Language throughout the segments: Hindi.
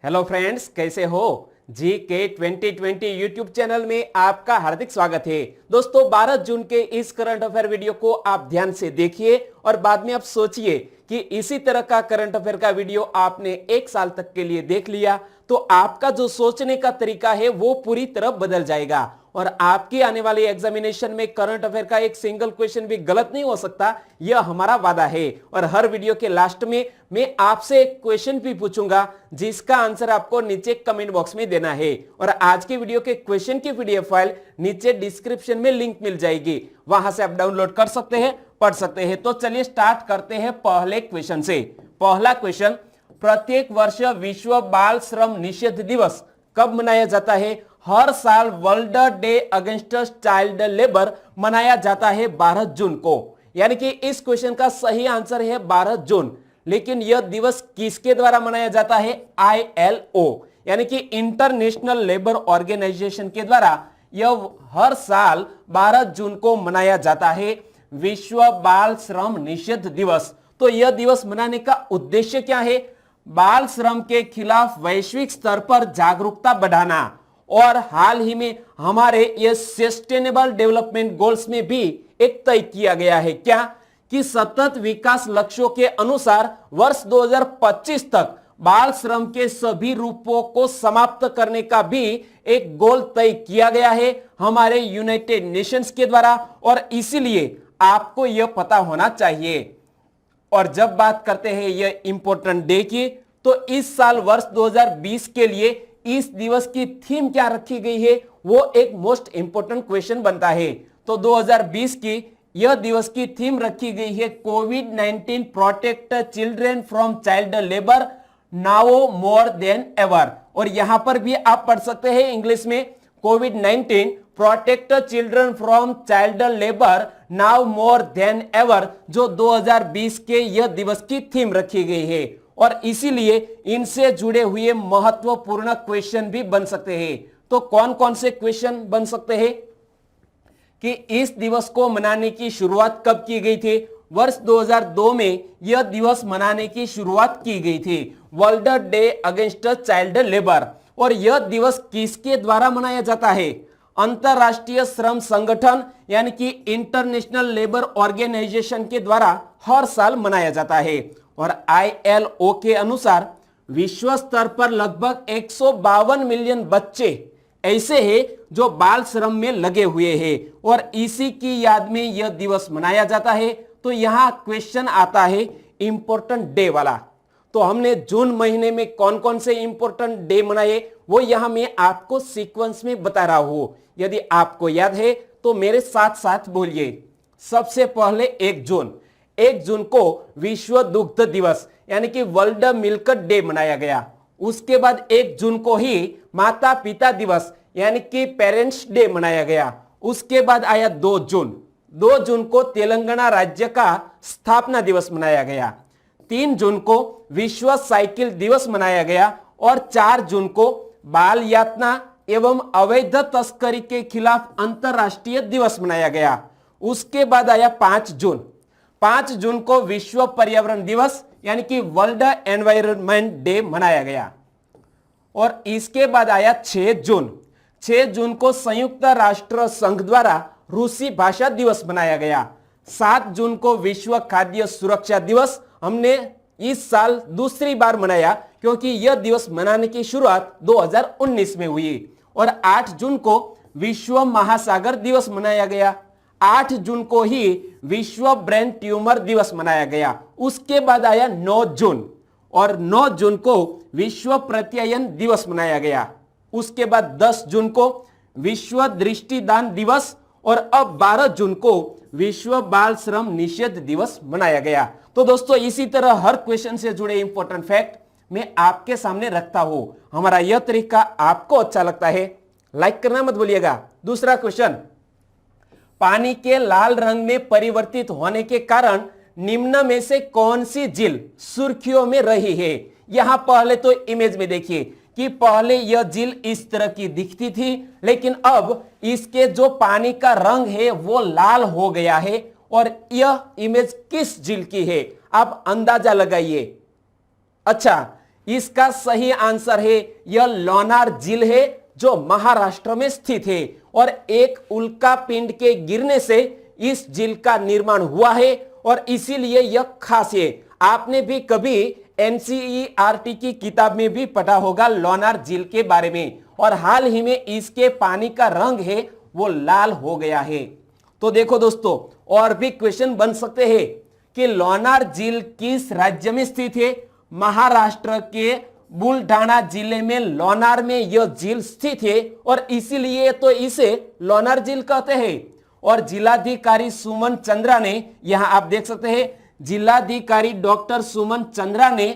हेलो फ्रेंड्स, कैसे हो? जी के 2020 यूट्यूब चैनल में आपका हार्दिक स्वागत है। दोस्तों, 12 जून के इस करंट अफेयर वीडियो को आप ध्यान से देखिए और बाद में आप सोचिए कि इसी तरह का करंट अफेयर का वीडियो आपने एक साल तक के लिए देख लिया तो आपका जो सोचने का तरीका है वो पूरी तरह बदल जाएगा और आपकी आने वाली एग्जामिनेशन में करंट अफेयर का एक सिंगल क्वेश्चन भी गलत नहीं हो सकता, यह हमारा वादा है। और हर वीडियो के लास्ट में मैं आपसे एक क्वेश्चन भी पूछूंगा जिसका आंसर आपको नीचे कमेंट बॉक्स में देना है। और आज के वीडियो के क्वेश्चन की पीडीएफ फाइल नीचे डिस्क्रिप्शन में लिंक मिल जाएगी, वहां से आप डाउनलोड कर सकते हैं, पढ़ सकते हैं। तो चलिए स्टार्ट करते हैं पहले क्वेश्चन से। पहला क्वेश्चन, प्रत्येक वर्ष विश्व बाल श्रम निषेध दिवस कब मनाया जाता है? हर साल world day against child labour मनाया जाता है 12 जून को। यानी कि इस क्वेश्चन का सही आंसर है 12 जून। लेकिन यह दिवस किसके द्वारा मनाया जाता है? ILO यानी कि इंटरनेशनल लेबर ऑर्गेनाइजेशन के द्वारा यह हर साल 12 जून को मनाया जाता है विश्व बाल श्रम निषेध दिवस। तो यह दिवस मनाने का उद्देश्य क्या है? बाल श्रम के खिलाफ वैश्विक स्तर पर जागरूकता बढ़ाना और हाल ही में हमारे ये सस्टेनेबल डेवलपमेंट गोल्स में भी एक तय किया गया है क्या कि सतत विकास लक्ष्यों के अनुसार वर्ष 2025 तक बाल श्रम के सभी रूपों को समाप्त करने का भी एक गोल तय किया गया है हमारे यूनाइटेड नेशंस के द्वारा, और इसीलिए आपको यह पता होना चाहिए। और जब बात करते हैं यह इंपॉर्टेंट डे की, तो इस साल वर्ष 2020 के लिए इस दिवस की थीम क्या रखी गई है वो एक मोस्ट इंपोर्टेंट क्वेश्चन बनता है। तो 2020 की यह दिवस की थीम रखी गई है कोविड-19 protect children from child labour now more than ever. और यहां पर भी आप पढ़ सकते हैं इंग्लिश में कोविड-19 protect children from child labour now more than ever, जो 2020 के यह दिवस की थीम रखी गई है। और इसीलिए इनसे जुड़े हुए महत्वपूर्ण क्वेश्चन भी बन सकते हैं। तो कौन कौन से क्वेश्चन बन सकते हैं कि इस दिवस को मनाने की शुरुआत कब की गई थी? वर्ष 2002 में यह दिवस मनाने की शुरुआत की गई थी, world day against child labour. और यह दिवस किसके द्वारा मनाया जाता है? अंतरराष्ट्रीय श्रम संगठन यानी कि इंटरनेशनल लेबर ऑर्गेनाइजेशन के द्वारा हर साल मनाया जाता है। और ILO के अनुसार विश्व स्तर पर लगभग 152 मिलियन बच्चे ऐसे हैं जो बाल श्रम में लगे हुए हैं और इसी की याद में यह दिवस मनाया जाता है। तो यहां क्वेश्चन आता है इंपॉर्टेंट डे वाला। तो हमने जून महीने में कौन कौन से इंपॉर्टेंट डे मनाए वो यहां मैं आपको सीक्वेंस में बता रहा हूं। यदि आपको याद है तो मेरे साथ साथ बोलिए। सबसे पहले 1 जून को विश्व दुग्ध दिवस यानी कि वर्ल्ड मिल्क डे मनाया गया। उसके बाद 1 जून को ही माता पिता दिवस यानी कि पेरेंट्स डे मनाया गया। उसके बाद आया 2 जून को तेलंगाना राज्य का स्थापना दिवस मनाया गया। 3 जून को विश्व साइकिल दिवस मनाया गया और 4 जून को बाल यातना एवं अवैध तस्करी के खिलाफ अंतरराष्ट्रीय दिवस मनाया गया। उसके बाद आया 5 जून को विश्व पर्यावरण दिवस यानी कि वर्ल्ड एनवायरनमेंट डे मनाया गया। और इसके बाद आया 6 जून को संयुक्त राष्ट्र संघ द्वारा रूसी भाषा दिवस मनाया गया। 7 जून को विश्व खाद्य सुरक्षा दिवस हमने इस साल दूसरी बार मनाया क्योंकि यह दिवस मनाने की शुरुआत 2019 में हुई। और 8 जून को विश्व महासागर दिवस मनाया गया। 8 जून को ही विश्व ब्रेन ट्यूमर दिवस मनाया गया। उसके बाद आया 9 जून और 9 जून को विश्व प्रत्यायन दिवस मनाया गया। उसके बाद 10 जून को विश्व दृष्टिदान दिवस और अब 12 जून को विश्व बाल श्रम निषेध दिवस मनाया गया। तो दोस्तों, इसी तरह हर क्वेश्चन से जुड़े इंपॉर्टेंट फैक्ट मैं आपके सामने रखता हूं। हमारा यह तरीका आपको अच्छा लगता है लाइक करना मत भूलिएगा। दूसरा क्वेश्चन, पानी के लाल रंग में परिवर्तित होने के कारण निम्न में से कौन सी झील सुर्खियों में रही है? यहां पहले तो इमेज में देखिए कि पहले यह झील इस तरह की दिखती थी लेकिन अब इसके जो पानी का रंग है वो लाल हो गया है। और यह इमेज किस झील की है आप अंदाजा लगाइए। अच्छा, इसका सही आंसर है यह लोनार झील है जो महाराष्ट्र में स्थित है और एक उल्का पिंड के गिरने से इस झील का निर्माण हुआ है और इसीलिए यह खास है। आपने भी कभी एनसीईआरटी की किताब में भी पढ़ा होगा लोनार झील के बारे में और हाल ही में इसके पानी का रंग है वो लाल हो गया है। तो देखो दोस्तों, और भी क्वेश्चन बन सकते हैं कि लोनार झील किस राज्य में स्थित है। महाराष्ट्र के बुलढाणा जिले में लोनार में यह झील स्थित है और इसीलिए तो इसे लोनार झील कहते हैं। और जिलाधिकारी सुमन चंद्रा ने, यहां आप देख सकते हैं, जिलाधिकारी डॉक्टर सुमन चंद्रा ने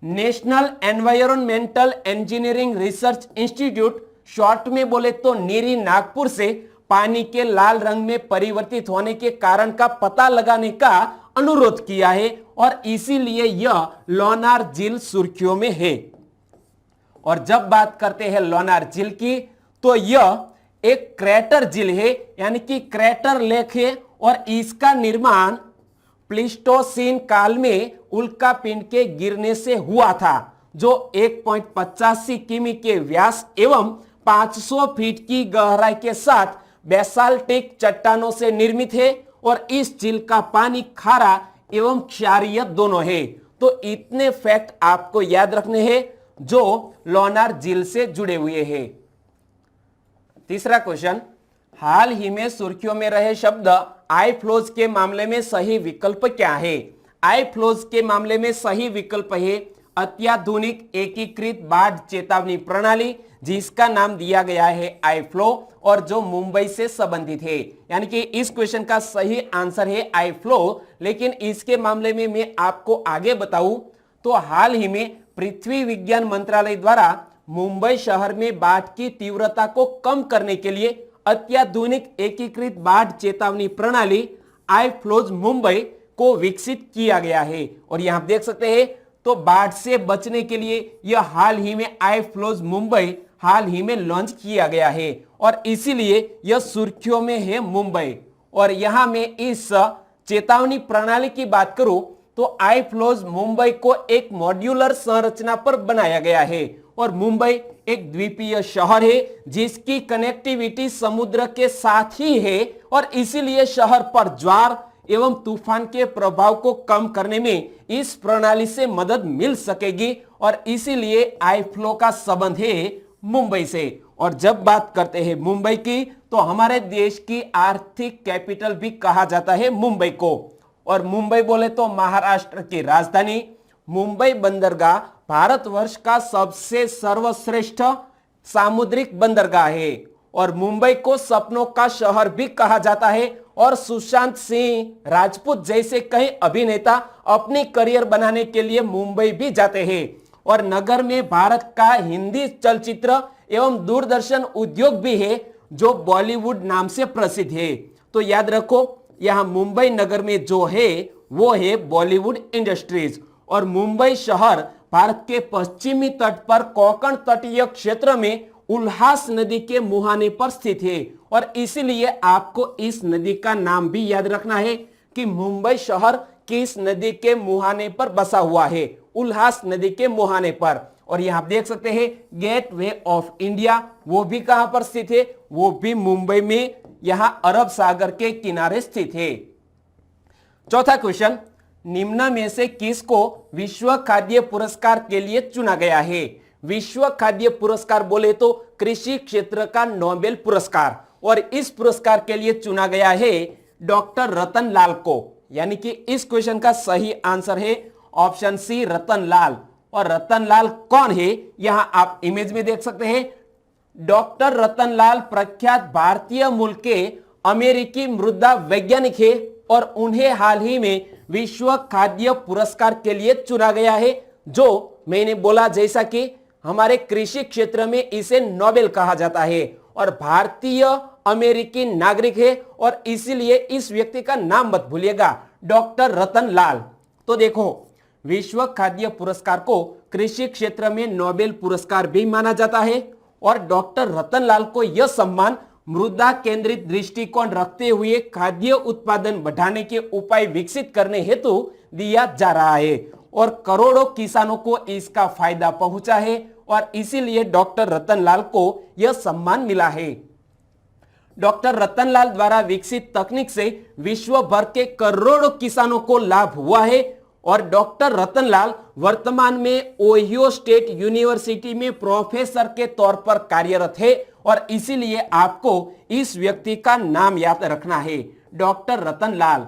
national environmental engineering research institute, short में बोले तो नीरी, नागपुर से पानी के लाल रंग में परिवर्तित होने के कारण का पता लगाने का अनुरोध किया है और इसीलिए यह लोनार झील सुर्खियों में है। और जब बात करते हैं लोनार झील की तो यह एक क्रेटर झील है, यानी कि क्रेटर लेक है और इसका निर्माण प्लीस्टोसीन काल में उल्का पिंड के गिरने से हुआ था जो 1.85 किमी के व्यास एवं 500 फीट की गहराई के साथ बेसाल्टिक चट्टानों से निर्मित है और इस झील का पानी खारा एवं क्षारीय दोनों है। तो इतने फैक्ट आपको याद रखने हैं जो लोनार झील से जुड़े हुए हैं। तीसरा क्वेश्चन, हाल ही में सुर्खियों में रहे शब्द आई फ्लोज के मामले में सही विकल्प क्या है। आई फ्लोज के मामले में सही विकल्प है अत्याधुनिक एकीकृत बाढ़ चेतावनी प्रणाली, जिसका नाम दिया गया है आई फ्लो और जो मुंबई से संबंधित है। यानी कि इस क्वेश्चन का सही आंसर है आई फ्लो। लेकिन इसके मामले में मैं आपको आगे बताऊं तो हाल ही में पृथ्वी विज्ञान मंत्रालय द्वारा मुंबई शहर में बाढ़ की तीव्रता को कम करने के लिए अत्याधुनिक एकीकृत बाढ़ चेतावनी प्रणाली आई फ्लोज मुंबई को विकसित किया गया है। और यहां आप देख सकते हैं, तो बाढ़ से बचने के लिए यह हाल ही में आई फ्लोज मुंबई हाल ही में लॉन्च किया गया है और इसीलिए यह सुर्खियों में है मुंबई। और यहां मैं इस चेतावनी प्रणाली की बात करूं तो आई फ्लोज मुंबई को एक मॉड्यूलर संरचना पर बनाया गया है और मुंबई एक द्वीपीय शहर है जिसकी कनेक्टिविटी समुद्र के साथ ही है और इसीलिए शहर पर ज्वार एवं तूफान के प्रभाव को कम करने में इस प्रणाली से मदद मिल सकेगी और इसीलिए आई फ्लो का संबंध है मुंबई से। और जब बात करते हैं मुंबई की तो हमारे देश की आर्थिक कैपिटल भी कहा जाता है मुंबई को। और मुंबई बोले तो महाराष्ट्र की राजधानी। मुंबई बंदरगाह भारतवर्ष का सबसे सर्वश्रेष्ठ सामुद्रिक बंदरगाह है और मुंबई को सपनों का शहर भी कहा जाता है और सुशांत सिंह राजपूत जैसे कई अभिनेता अपनी करियर बनाने के लिए मुंबई भी जाते हैं। और नगर में भारत का हिंदी चलचित्र एवं दूरदर्शन उद्योग भी है जो बॉलीवुड नाम से प्रसिद्ध है। तो याद रखो, यहां मुंबई नगर में जो है वो है बॉलीवुड इंडस्ट्रीज। और मुंबई शहर भारत के पश्चिमी तट पर कोंकण तटीय क्षेत्र में उल्हास नदी के मुहाने पर स्थित है और इसीलिए आपको इस नदी का नाम भी याद रखना है कि मुंबई शहर किस नदी के मुहाने पर बसा हुआ है, उल्हास नदी के मुहाने पर। और यहां आप देख सकते हैं गेटवे ऑफ इंडिया, वो भी कहां पर स्थित है, वो भी मुंबई में, यहां अरब सागर के किनारे स्थित है। चौथा क्वेश्चन, निम्न में से किसको विश्व खाद्य पुरस्कार के लिए चुना गया है। विश्व खाद्य पुरस्कार बोले तो कृषि क्षेत्र का नोबेल पुरस्कार और इस पुरस्कार के लिए चुना गया है डॉक्टर रतन लाल को। यानी कि इस क्वेश्चन का सही आंसर है ऑप्शन सी रतन लाल। और रतन लाल कौन है, यहां आप इमेज में देख सकते हैं। डॉक्टर रतन लाल प्रख्यात भारतीय मूल के अमेरिकी मृदा वैज्ञानिक है और उन्हें हाल ही में विश्व खाद्य पुरस्कार के लिए चुना गया है, जो मैंने बोला जैसा कि हमारे कृषि क्षेत्र में इसे नोबेल कहा जाता है और भारतीय अमेरिकी नागरिक है और इसीलिए इस व्यक्ति का नाम मत भूलिएगा, डॉक्टर रतन लाल। तो देखो, विश्व खाद्य पुरस्कार को कृषि क्षेत्र में नोबेल पुरस्कार भी माना जाता है और डॉक्टर रतन लाल को यह सम्मान मृदा केंद्रित दृष्टिकोण रखते हुए खाद्य उत्पादन बढ़ाने के उपाय विकसित करने हेतु दिया जा रहा है। और करोड़ों किसानों को इसका फायदा पहुंचा है और इसीलिए डॉक्टर रतनलाल को यह सम्मान मिला है। डॉक्टर रतनलाल द्वारा विकसित तकनीक से विश्व भर के करोड़ों किसानों को लाभ हुआ है और डॉक्टर रतनलाल वर्तमान में ओहियो स्टेट यूनिवर्सिटी में प्रोफेसर के तौर पर कार्यरत है और इसीलिए आपको इस व्यक्ति का नाम याद रखना है, डॉक्टर रतनलाल।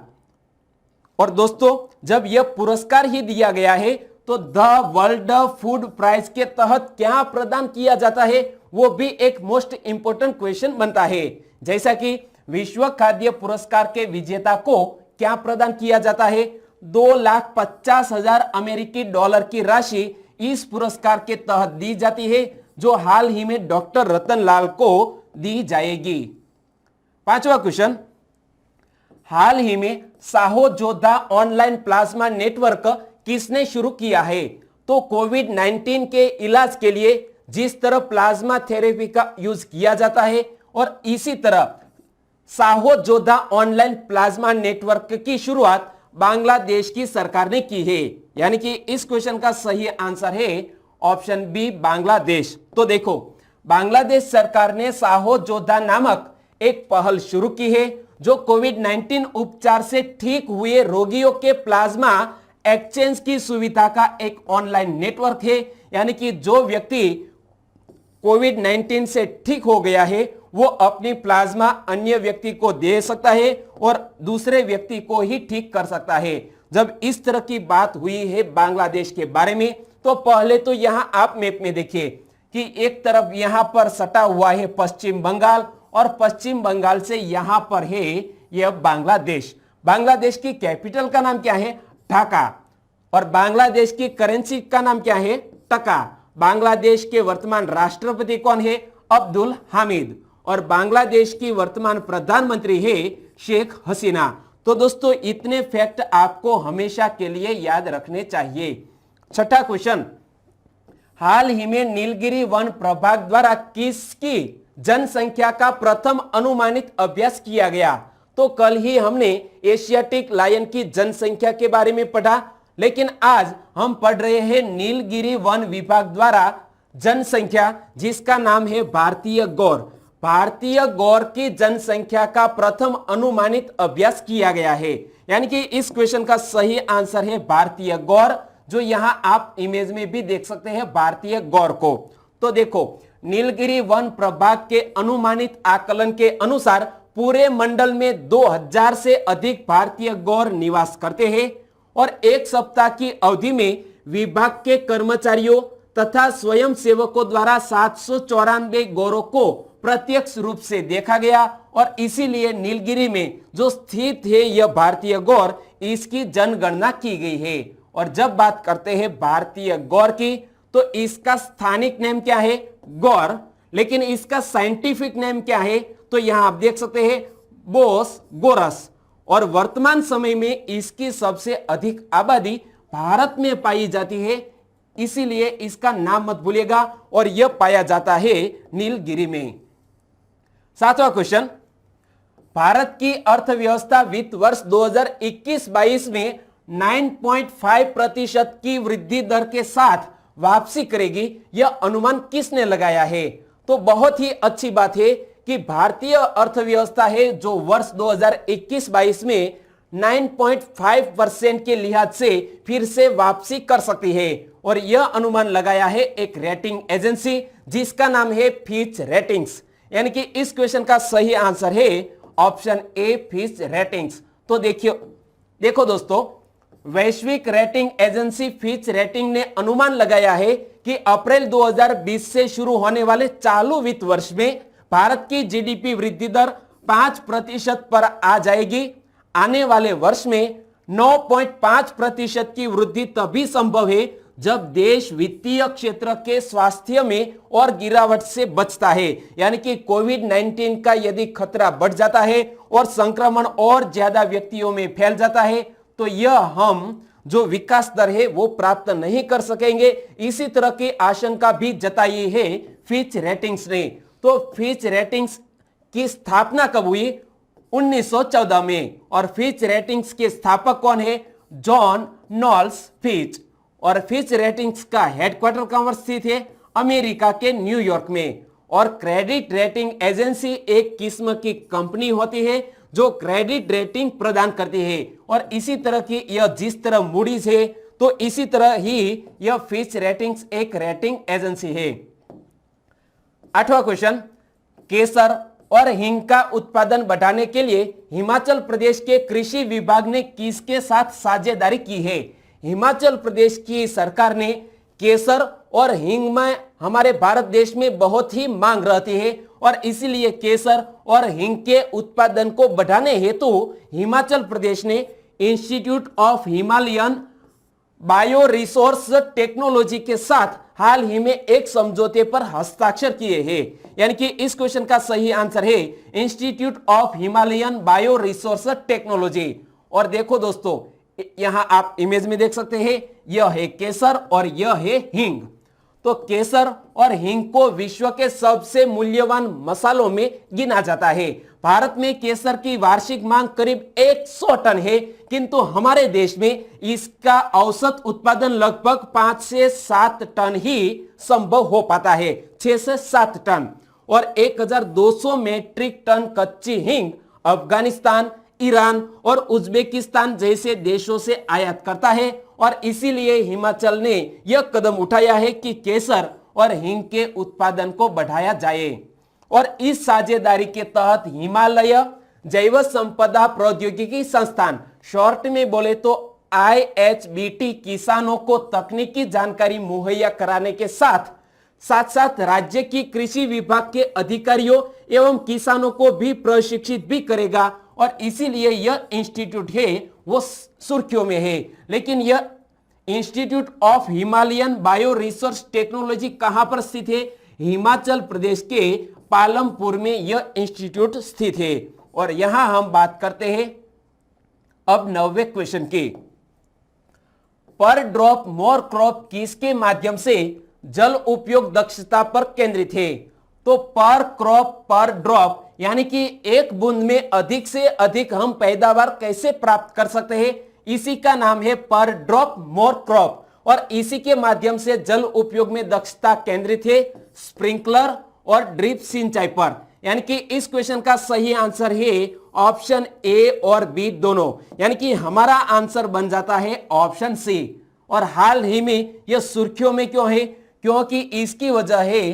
और दोस्तों, जब यह पुरस्कार ही दिया गया है तो द वर्ल्ड फूड प्राइज के तहत क्या प्रदान किया जाता है, वो भी एक मोस्ट इंपोर्टेंट क्वेश्चन बनता है। जैसा कि विश्व खाद्य पुरस्कार के विजेता को क्या प्रदान किया जाता है, 2,50,000 अमेरिकी डॉलर की राशि इस पुरस्कार के तहत दी जाती है, जो हाल ही में डॉक्टर रतनलाल को दी जाएगी। 5वां क्वेश्चन, हाल ही में साहो जोधा ऑनलाइन प्लाज्मा नेटवर्क किसने शुरू किया है? तो कोविड-19 के इलाज के लिए जिस तरह प्लाज्मा थेरेपी का यूज किया जाता है और इसी तरह साहो जोधा ऑनलाइन प्लाज्मा नेटवर्क की शुरुआत बांग्लादेश की सरकार ने की है। यानी कि इस क्वेश्चन का सही आंसर है ऑप्शन बी, बांग्लादेश। तो देखो, बांग्लादेश सरकार ने साहो जोधा नामक एक पहल शुरू की है जो कोविड-19 उपचार से ठीक हुए रोगियों के प्लाज्मा एक्सचेंज की सुविधा का एक ऑनलाइन नेटवर्क है। यानी कि जो व्यक्ति कोविड-19 से ठीक हो गया है वो अपनी प्लाज्मा अन्य व्यक्ति को दे सकता है और दूसरे व्यक्ति को ही ठीक कर सकता है। जब इस तरह की बात हुई है बांग्लादेश के बारे में, तो पहले तो यहां आप मैप में देखिए कि एक तरफ यहां पर सटा हुआ है पश्चिम बंगाल और पश्चिम बंगाल से यहां पर है यह बांग्लादेश। बांग्लादेश की कैपिटल का नाम क्या है? ढाका। और बांग्लादेश की करेंसी का नाम क्या है? टका। बांग्लादेश के वर्तमान राष्ट्रपति कौन है? अब्दुल हामिद। और बांग्लादेश की वर्तमान प्रधानमंत्री है शेख हसीना। तो दोस्तों, इतने फैक्ट आपको हमेशा के लिए याद रखने चाहिए। 6ठा क्वेश्चन, हाल ही में नीलगिरी वन प्रभाग द्वारा किसकी जनसंख्या का प्रथम अनुमानित अभ्यास किया गया? तो कल ही हमने एशियाटिक लायन की जनसंख्या के बारे में पढ़ा, लेकिन आज हम पढ़ रहे हैं नीलगिरी वन विभाग द्वारा जनसंख्या, जिसका नाम है भारतीय गौर। भारतीय गौर की जनसंख्या का प्रथम अनुमानित अभ्यास किया गया है। यानी कि इस क्वेश्चन का सही आंसर है भारतीय गौर, जो यहां आप इमेज में भी देख सकते हैं भारतीय गौर को। तो देखो, नीलगिरी वन प्रभाग के अनुमानित आकलन के अनुसार पूरे मंडल में 2000 से अधिक भारतीय गौर निवास करते हैं और एक सप्ताह की अवधि में विभाग के कर्मचारियों तथा स्वयं सेवकों द्वारा 794 गौरों को प्रत्यक्ष रूप से देखा गया और इसीलिए नीलगिरी में जो स्थित है यह भारतीय गौर, इसकी जनगणना की गई है। और जब बात करते हैं भारतीय गौर की, तो इसका स्थानिक नेम क्या है? गौर। लेकिन इसका साइंटिफिक नेम क्या है? तो यहां आप देख सकते हैं बोस गोरस। और वर्तमान समय में इसकी सबसे अधिक आबादी भारत में पाई जाती है, इसीलिए इसका नाम मत भूलिएगा और यह पाया जाता है नीलगिरी में। 7वां क्वेश्चन, भारत की अर्थव्यवस्था वित्त वर्ष 2021-22 में 9.5% की वृद्धि दर के साथ वापसी करेगी, यह अनुमान किसने लगाया है? तो बहुत ही अच्छी बात है कि भारतीय अर्थव्यवस्था है जो वर्ष 2021-22 में 9.5% के लिहाज से फिर से वापसी कर सकती है और यह अनुमान लगाया है एक रेटिंग एजेंसी जिसका नाम है फिच रेटिंग्स। यानी कि इस क्वेश्चन का सही आंसर है ऑप्शन ए, फिच रेटिंग्स। तो देखो दोस्तों, वैश्विक रेटिंग एजेंसी फिच रेटिंग ने अनुमान लगाया है कि अप्रैल 2020 से शुरू होने वाले चालू वित्त वर्ष में भारत की जीडीपी वृद्धि दर 5% पर आ जाएगी। आने वाले वर्ष में 9.5% की वृद्धि तभी संभव है जब देश वित्तीय क्षेत्र के स्वास्थ्य में और गिरावट से बचता है। यानी कि कोविड-19 का यदि खतरा बढ़ जाता है और संक्रमण और ज्यादा व्यक्तियों में फैल जाता है तो यह हम जो विकास दर है वो प्राप्त नहीं कर सकेंगे। इसी तरह की आशंका भी जताई है फिच रेटिंग्स ने। तो फिच रेटिंग्स की स्थापना कब हुई? 1914 में। और फिच रेटिंग्स के स्थापक कौन है? John Knowles Fitch. और फिच रेटिंग्स का हेडक्वार्टर कहां स्थित है? अमेरिका के न्यूयॉर्क में। और क्रेडिट रेटिंग एजेंसी एक किस्म की कंपनी होती है जो क्रेडिट रेटिंग प्रदान करती है, और इसी तरह की यह जिस तरह मूडीज है तो इसी तरह ही यह फिच रेटिंग्स एक रेटिंग एजेंसी है। 8वां क्वेश्चन, केसर और हिंग का उत्पादन बढ़ाने के लिए हिमाचल प्रदेश के कृषि विभाग ने किसके साथ साझेदारी की है? हिमाचल प्रदेश की सरकार ने केसर और हिंग में हमारे भारत देश में बहुत ही मांग रहती है, और इसीलिए केसर और हिंग के उत्पादन को बढ़ाने हेतु हिमाचल प्रदेश ने institute of Himalayan bio resource technology के साथ हाल ही में एक समझौते पर हस्ताक्षर किए हैं। यानी कि इस क्वेश्चन का सही आंसर है institute of Himalayan bio resource technology. और देखो दोस्तों, यहां आप इमेज में देख सकते हैं, यह है केसर और यह है हिंग। तो केसर और हिंग को विश्व के सबसे मूल्यवान मसालों में गिना जाता है। भारत में केसर की वार्षिक मांग करीब 100 टन है, किंतु हमारे देश में इसका औसत उत्पादन लगभग 5 से 7 टन ही संभव हो पाता है, 6 से 7 टन। और 1200 मीट्रिक टन कच्ची हिंग अफगानिस्तान, ईरान और उज्बेकिस्तान जैसे देशों से आयात करता है, और इसीलिए हिमाचल ने यह कदम उठाया है कि केसर और हिंग के उत्पादन को बढ़ाया जाए। और इस साझेदारी के तहत हिमालय जैव संपदा प्रौद्योगिकी संस्थान, शॉर्ट में बोले तो IHBT, किसानों को तकनीकी जानकारी मुहैया कराने के साथ साथ राज्य की कृषि विभाग के अधिकारियों एवं किसानों को भी प्रशिक्षित भी करेगा, और इसीलिए यह इंस्टीट्यूट है वो सुर्खियों में है। लेकिन यह institute of Himalayan bio research technology कहां पर स्थित है? हिमाचल प्रदेश के पालमपुर में यह इंस्टीट्यूट स्थित है। और यहां हम बात करते हैं अब 9वें क्वेश्चन की। पर ड्रॉप मोर क्रॉप किसके माध्यम से जल उपयोग दक्षता पर केंद्रित है? तो पर क्रॉप पर ड्रॉप यानी कि एक बूंद में अधिक से अधिक हम पैदावार कैसे प्राप्त कर सकते हैं, इसी का नाम है पर ड्रॉप मोर क्रॉप। और इसी के माध्यम से जल उपयोग में दक्षता केंद्रित है स्प्रिंकलर और ड्रिप सिंचाई पर। यानी कि इस क्वेश्चन का सही आंसर है ऑप्शन ए और बी दोनों, यानी कि हमारा आंसर बन जाता है ऑप्शन सी। और हाल ही में यह सुर्खियों में क्यों है? क्योंकि इसकी वजह है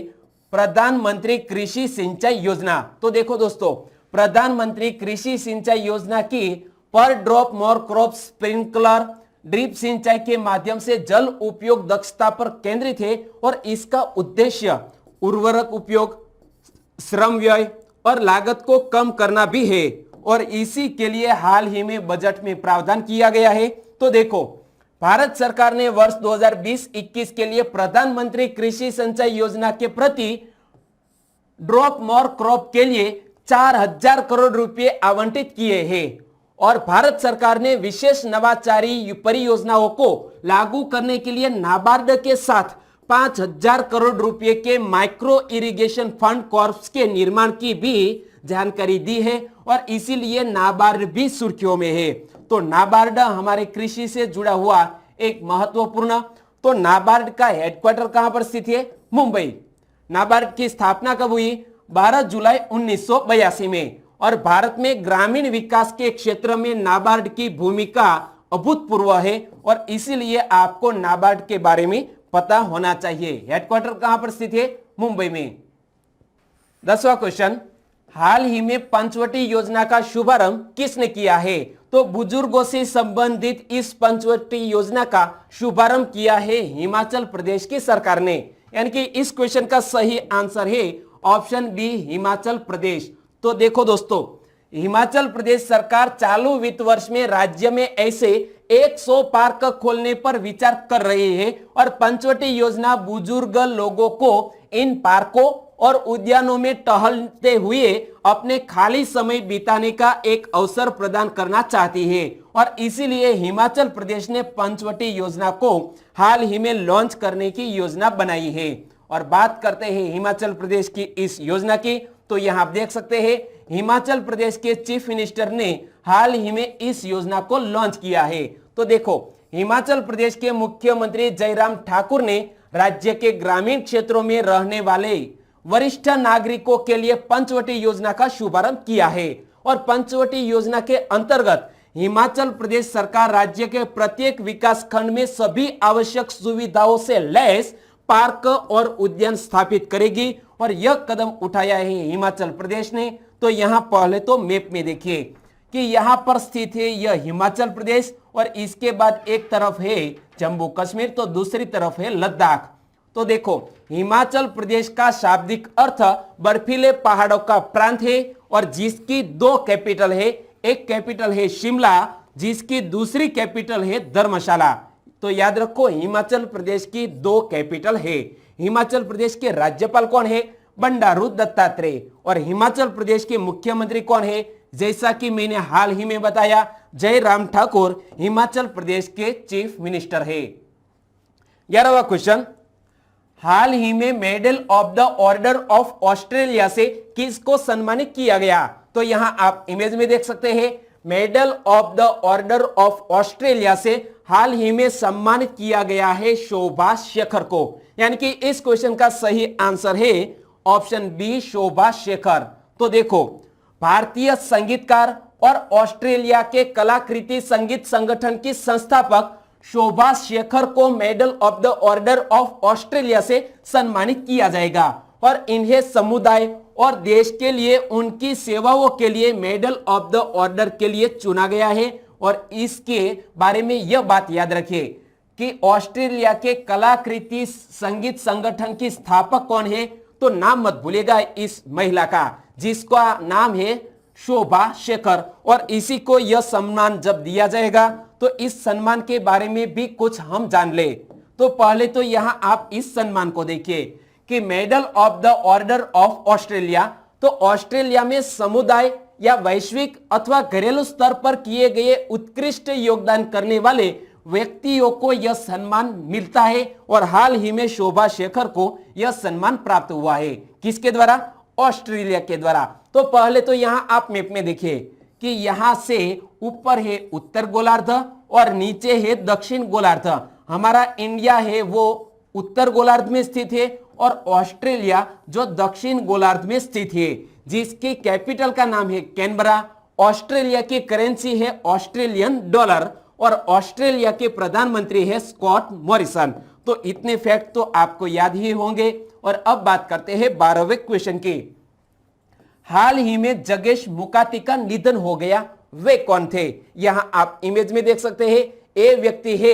प्रधानमंत्री कृषि सिंचाई योजना। तो देखो दोस्तों, प्रधानमंत्री कृषि सिंचाई योजना की पर drop more crop sprinkler drip सिंचाई के माध्यम से जल उपयोग दक्षता पर केंद्रित है, और इसका उद्देश्य उर्वरक उपयोग, श्रम व्यय और लागत को कम करना भी है, और इसी के लिए हाल ही में बजट में प्रावधान किया गया है। तो देखो, भारत सरकार ने वर्ष 2020-21 के लिए प्रधानमंत्री कृषि सिंचाई योजना के प्रति ड्रॉप मोर क्रॉप के लिए 4000 करोड़ रुपए आवंटित किए हैं, और भारत सरकार ने विशेष नवाचारी परियोजनाओं को लागू करने के लिए नाबार्ड के साथ 5000 करोड़ रुपए के माइक्रो इरिगेशन फंड कॉर्प्स के निर्माण की भी जानकारी दी है, और इसीलिए नाबार्ड भी सुर्खियों में है। तो नाबार्ड हमारे कृषि से जुड़ा हुआ एक महत्वपूर्ण, तो नाबार्ड का हेडक्वार्टर कहां पर स्थित है? मुंबई। नाबार्ड की स्थापना कब हुई? 12 जुलाई 1982 में। और भारत में ग्रामीण विकास के क्षेत्र में नाबार्ड की भूमिका अभूतपूर्व है, और इसीलिए आपको नाबार्ड के बारे में पता होना चाहिए। हेडक्वार्टर कहां पर स्थित है? मुंबई में। 10वां क्वेश्चन, हाल ही में पंचवटी योजना का शुभारंभ किसने किया है? तो बुजुर्गों से संबंधित इस पंचवटी योजना का शुभारंभ किया है हिमाचल प्रदेश की सरकार ने। यानी कि इस क्वेश्चन का सही आंसर है ऑप्शन बी, हिमाचल प्रदेश। तो देखो दोस्तों, हिमाचल प्रदेश सरकार चालू वित्त वर्ष में राज्य में ऐसे 100 पार्क खोलने पर विचार कर रही है, और पंचवटी योजना बुजुर्ग लोगों को इन पार्कों और उद्यानों में टहलते हुए अपने खाली समय बिताने का एक अवसर प्रदान करना चाहती है, और इसीलिए हिमाचल प्रदेश ने पंचवटी योजना को हाल ही में लॉन्च करने की योजना बनाई है। और बात करते हैं हिमाचल प्रदेश की इस योजना की, तो यहां आप देख सकते हैं हिमाचल प्रदेश के चीफ मिनिस्टर ने हाल ही में इस योजना को लॉन्च किया है। तो देखो, हिमाचल प्रदेश के मुख्यमंत्री जयराम ठाकुर ने राज्य के ग्रामीण क्षेत्रों में रहने वाले वरिष्ठ नागरिकों के लिए पंचवटी योजना का शुभारंभ किया है। और पंचवटी योजना के अंतर्गत हिमाचल प्रदेश सरकार राज्य के प्रत्येक विकास खंड में सभी आवश्यक सुविधाओं से लैस पार्क और उद्यान स्थापित करेगी। और यह कदम उठाया है हिमाचल प्रदेश ने। तो यहां पहले तो मैप में देखिए कि यहां पर स्थित है यह हिमाचल प्रदेश, और इसके बाद एक तरफ है जम्मू कश्मीर, तो दूसरी तरफ है लद्दाख। तो देखो हिमाचल प्रदेश का शाब्दिक अर्थ बर्फीले पहाड़ों का प्रांत है, और जिसकी दो कैपिटल है, एक कैपिटल है शिमला, जिसकी दूसरी कैपिटल है धर्मशाला। तो याद रखो हिमाचल प्रदेश की दो कैपिटल है। हिमाचल प्रदेश के राज्यपाल कौन है? बंडारू दत्तात्रेय। और हिमाचल प्रदेश के मुख्यमंत्री कौन है? जैसा कि मैंने हाल ही में बताया, जयराम ठाकुर हिमाचल प्रदेश के चीफ मिनिस्टर है। 11वां क्वेश्चन, हाल ही में medal of the order of Australia से किसको सम्मानित किया गया? तो यहां आप इमेज में देख सकते हैं, medal of the order of Australia से हाल ही में सम्मानित किया गया है शोभा शेखर को। यानी कि इस क्वेश्चन का सही आंसर है ऑप्शन बी, शोभा शेखर। तो देखो भारतीय संगीतकार और ऑस्ट्रेलिया के कलाकृति संगीत संगठन की संस्थापक शोभा शेखर को medal of the order of Australia से सम्मानित किया जाएगा। और इन्हें समुदाय और देश के लिए उनकी सेवाओं के लिए मेडल ऑफ द ऑर्डर के लिए चुना गया है। और इसके बारे में यह बात याद रखिए कि ऑस्ट्रेलिया के कलाकृति संगीत संगठन की स्थापक कौन है? तो नाम मत भूलिएगा इस महिला का, जिसका नाम है शोभा शेखर। और इसी को यह सम्मान जब दिया जाएगा तो इस सम्मान के बारे में भी कुछ हम जान ले। तो पहले तो यहां आप इस सम्मान को देखिए कि medal of the order of Australia, तो ऑस्ट्रेलिया में समुदाय या वैश्विक अथवा घरेलू स्तर पर किए गए उत्कृष्ट योगदान करने वाले व्यक्तियों को यह सम्मान मिलता है। और हाल ही में शोभा शेखर को यह सम्मान प्राप्त हुआ है। किसके द्वारा? ऑस्ट्रेलिया के द्वारा। तो पहले तो यहां आप मैप में देखिए कि यहां से ऊपर है उत्तर गोलार्ध और नीचे है दक्षिण गोलार्ध। हमारा इंडिया है वो उत्तर गोलार्ध में स्थित है, और ऑस्ट्रेलिया जो दक्षिण गोलार्ध में स्थित है, जिसकी कैपिटल का नाम है कैनबरा। ऑस्ट्रेलिया की करेंसी है ऑस्ट्रेलियन डॉलर, और ऑस्ट्रेलिया के प्रधानमंत्री है स्कॉट मॉरिसन। तो इतने फैक्ट तो आपको याद ही होंगे। और अब बात करते हैं 12वें क्वेश्चन की। हाल ही में जगेश मुकाती का निधन हो गया, वे कौन थे? यहां आप इमेज में देख सकते हैं, ये व्यक्ति है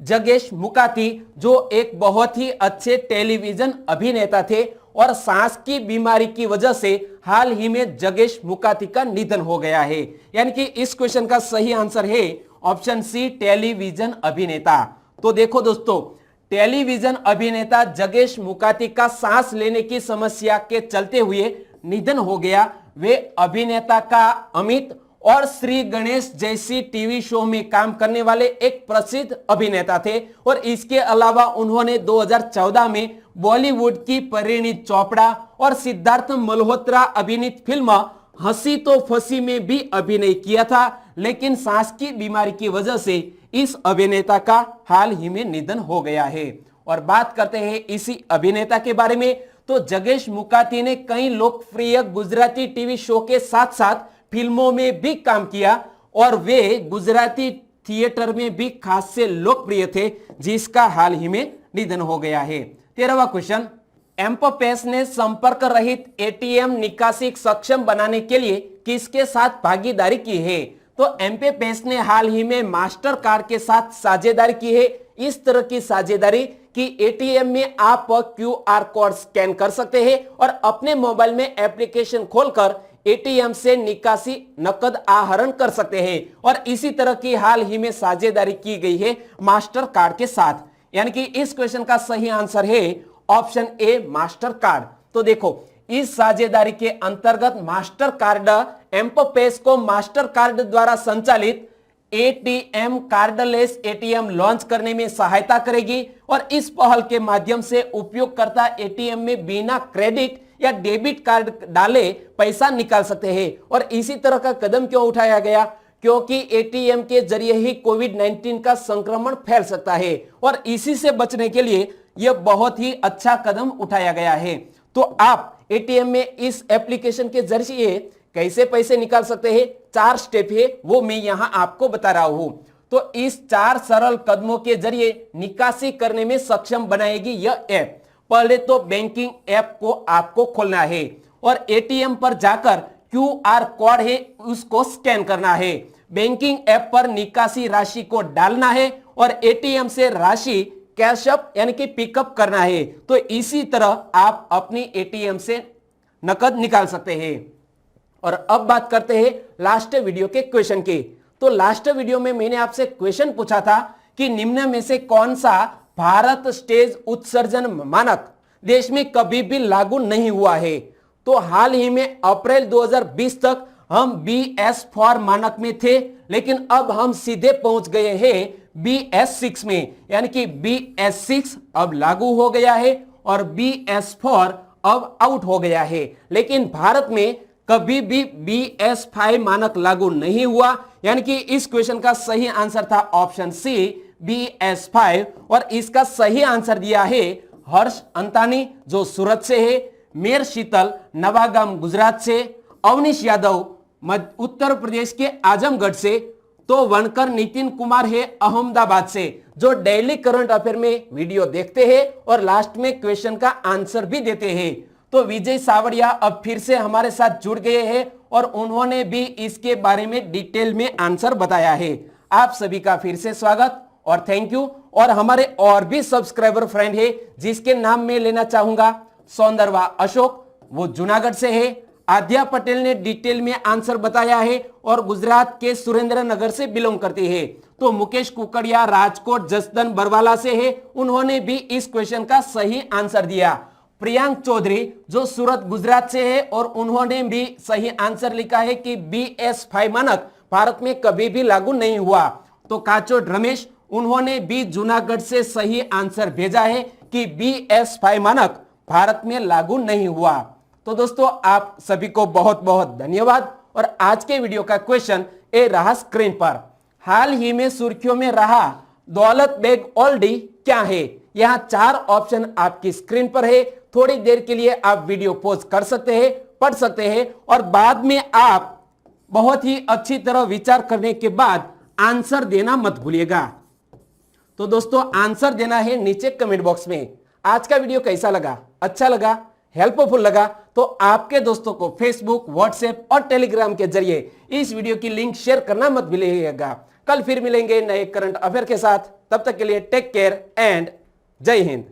जगेश मुकाती, जो एक बहुत ही अच्छे टेलीविजन अभिनेता थे। और सांस की बीमारी की वजह से हाल ही में जगेश मुकाती का निधन हो गया है। यानी कि इस क्वेश्चन का सही आंसर है ऑप्शन सी, टेलीविजन अभिनेता। तो देखो दोस्तों, टेलीविजन अभिनेता जगेश मुकाती का सांस लेने की समस्या के चलते हुए निधन हो गया। वे अभिनेता का अमित और श्री गणेश जैसी टीवी शो में काम करने वाले एक प्रसिद्ध अभिनेता थे। और इसके अलावा उन्होंने 2014 में बॉलीवुड की परिणीत चोपड़ा और सिद्धार्थ मल्होत्रा अभिनीत फिल्म हंसी तो फंसी में भी अभिनय किया था। लेकिन सांस की बीमारी की वजह से इस अभिनेता का हाल ही में निधन हो गया है। और बात करते हैं इसी अभिनेता के बारे में, तो जगेश मुकाती ने कई लोकप्रिय गुजराती टीवी शो के साथ साथ फिल्मों में भी काम किया, और वे गुजराती थिएटर में भी खास से लोकप्रिय थे, जिसका हाल ही में निधन हो गया है। 13वां क्वेश्चन, एम्पपेस ने संपर्क रहित एटीएम निकासी सक्षम बनाने के लिए किसके साथ भागीदारी की है? तो एम्पपेस ने हाल ही में मास्टर कार्ड के साथ साझेदारी की है। इस तरह की साझेदारी कि एटीएम में आप क्यूआर कोड स्कैन कर सकते हैं और अपने मोबाइल में एप्लीकेशन खोलकर एटीएम से निकासी नकद आहरण कर सकते हैं। और इसी तरह की हाल ही में साझेदारी की गई है मास्टर कार्ड के साथ। यानी कि इस क्वेश्चन का सही आंसर है ऑप्शन ए, मास्टर कार्ड। तो देखो इस साझेदारी के अंतर्गत मास्टर कार्ड एम्पपेस को मास्टर कार्ड द्वारा संचालित एटीएम कार्डलेस एटीएम लॉन्च करने में सहायता करेगी। और इस पहल के माध्यम से उपयोगकर्ता एटीएम में बिना क्रेडिट या डेबिट कार्ड डाले पैसा निकाल सकते हैं। और इसी तरह का कदम क्यों उठाया गया? क्योंकि एटीएम के जरिए ही कोविड-19 का संक्रमण फैल सकता है और इसी से बचने के लिए यह बहुत ही अच्छा कदम उठाया गया है। तो आप एटीएम में इस एप्लीकेशन के जरिए कैसे पैसे निकाल सकते हैं, 4 स्टेप है वो मैं यहां आपको बता रहा हूं। तो इस 4 सरल कदमों के जरिए निकासी करने में सक्षम बनाएगी यह ऐप। पहले तो बैंकिंग ऐप को आपको खोलना है और एटीएम पर जाकर क्यूआर कोड है उसको स्कैन करना है। बैंकिंग ऐप पर निकासी राशि को डालना है और एटीएम से राशि कैश अप यानी कि पिकअप करना है। तो इसी तरह आप अपनी एटीएम से नकद निकाल सकते हैं। और अब बात करते हैं लास्ट वीडियो के क्वेश्चन की। तो लास्ट वीडियो में मैंने आपसे क्वेश्चन पूछा था कि निम्न में से कौन सा भारत स्टेज उत्सर्जन मानक देश में कभी भी लागू नहीं हुआ है। तो हाल ही में अप्रैल 2020 तक हम BS4 मानक में थे, लेकिन अब हम सीधे पहुंच गए हैं BS6 में, यानी कि BS6 अब लागू हो गया है और BS4 अब आउट हो गया है। लेकिन भारत में कभी भी BS5 मानक लागू नहीं हुआ, यानी कि इस क्वेश्चन का सही आंसर था ऑप्शन सी BS5। और इसका सही आंसर दिया है हर्ष अंतानी जो सूरत से है, मेर शीतल नवागाम गुजरात से, अवनीश यादव उत्तर प्रदेश के आजमगढ़ से, तो वनकर नितिन कुमार है अहमदाबाद से जो डेली करंट अफेयर में वीडियो देखते हैं और लास्ट में क्वेश्चन का आंसर भी देते हैं। तो विजय सावरिया अब फिर से हमारे साथ जुड़ गए हैं और उन्होंने भी इसके बारे में डिटेल में आंसर बताया है। आप सभी का फिर से स्वागत और थैंक यू। और हमारे और भी सब्सक्राइबर फ्रेंड है जिसके नाम मैं लेना चाहूंगा, सौंदरवा अशोक वो जूनागढ़ से है, आद्या पटेल ने डिटेल में आंसर बताया है और गुजरात के सुरेंद्र नगर से बिलोंग करती है। तो मुकेश कुकड़िया राजकोट जसदन बरवाला से है, उन्होंने भी इस क्वेश्चन का सही आंसर दिया। प्रियांक चौधरी जो सूरत गुजरात से है और उन्होंने भी सही आंसर लिखा है कि BS5 मानक भारत में कभी भी लागू नहीं हुआ। तो काचोट रमेश उन्होंने भी जूनागढ़ से सही आंसर भेजा है कि BS5 मानक भारत में लागू नहीं हुआ। तो दोस्तों आप सभी को बहुत बहुत धन्यवाद। और आज के वीडियो का क्वेश्चन ए रहा स्क्रीन पर। हाल ही में सुर्खियों में रहा दौलत बेग ओल्डी क्या है। यहाँ 4 ऑप्शन आपकी स्क्रीन पर है। थोड़ी देर के लिए आप वीडियो पॉज कर सकते हैं, पढ़ सकते हैं और बाद में आप बहुत ही अच्छी तरह विचार करने के बाद आंसर देना मत भूलिएगा। तो दोस्तों आंसर देना है नीचे कमेंट बॉक्स में। आज का वीडियो कैसा लगा, अच्छा लगा, हेल्पफुल लगा तो आपके दोस्तों को फेसबुक, व्हाट्सएप और टेलीग्राम के जरिए इस वीडियो की लिंक शेयर करना मत भूलिएगा। कल फिर मिलेंगे नए करंट अफेयर के साथ। तब तक के लिए टेक केयर एंड जय हिंद।